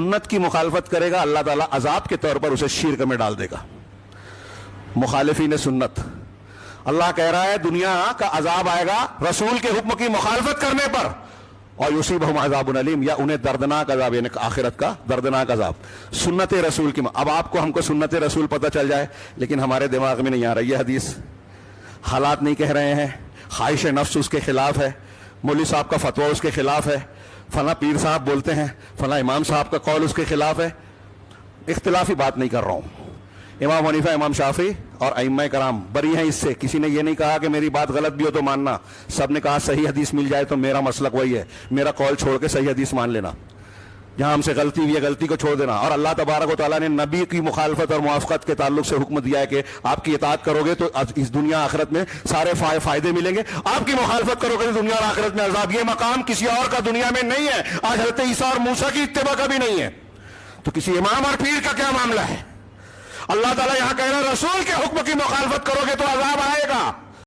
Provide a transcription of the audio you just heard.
سنت کی مخالفت کرے گا اللہ تعالیٰ عذاب کے طور پر اسے شرک میں ڈال دے گا. مخالفین سنت، اللہ کہہ رہا ہے دنیا کا عذاب آئے گا رسول کے حکم کی مخالفت کرنے پر، اور یصیبہم عذاب علیم، یا انہیں دردناک عذاب، یعنی آخرت کا دردناک عذاب. سنت رسول کی اب آپ کو ہم کو سنت رسول پتہ چل جائے، لیکن ہمارے دماغ میں نہیں آ رہی ہے حدیث. حالات نہیں کہہ رہے ہیں، خواہش نفس اس کے خلاف ہے، مولوی صاحب کا فتویٰ اس کے خلاف ہے، فلاں پیر صاحب بولتے ہیں، فلاں امام صاحب کا قول اس کے خلاف ہے. اختلافی بات نہیں کر رہا ہوں. امام حنیفہ، امام شافعی اور ائمہ کرام بری ہیں اس سے. کسی نے یہ نہیں کہا کہ میری بات غلط بھی ہو تو ماننا. سب نے کہا صحیح حدیث مل جائے تو میرا مسلک وہی ہے، میرا قول چھوڑ کے صحیح حدیث مان لینا. جہاں ہم سے غلطی ہوئی ہے غلطی کو چھوڑ دینا. اور اللہ تبارک و تعالیٰ نے نبی کی مخالفت اور موافقت کے تعلق سے حکم دیا ہے کہ آپ کی اطاعت کرو گے تو اس دنیا آخرت میں سارے فائدے ملیں گے، آپ کی مخالفت کرو گے تو دنیا اور آخرت میں عذاب. یہ مقام کسی اور کا دنیا میں نہیں ہے. آج حضرت عیسیٰ اور موسیٰ کی اتباع کا بھی نہیں ہے، تو کسی امام اور پیر کا کیا معاملہ ہے؟ اللہ تعالیٰ یہاں کہہ رہا ہے رسول کے حکم کی مخالفت کرو گے تو عذاب آئے گا.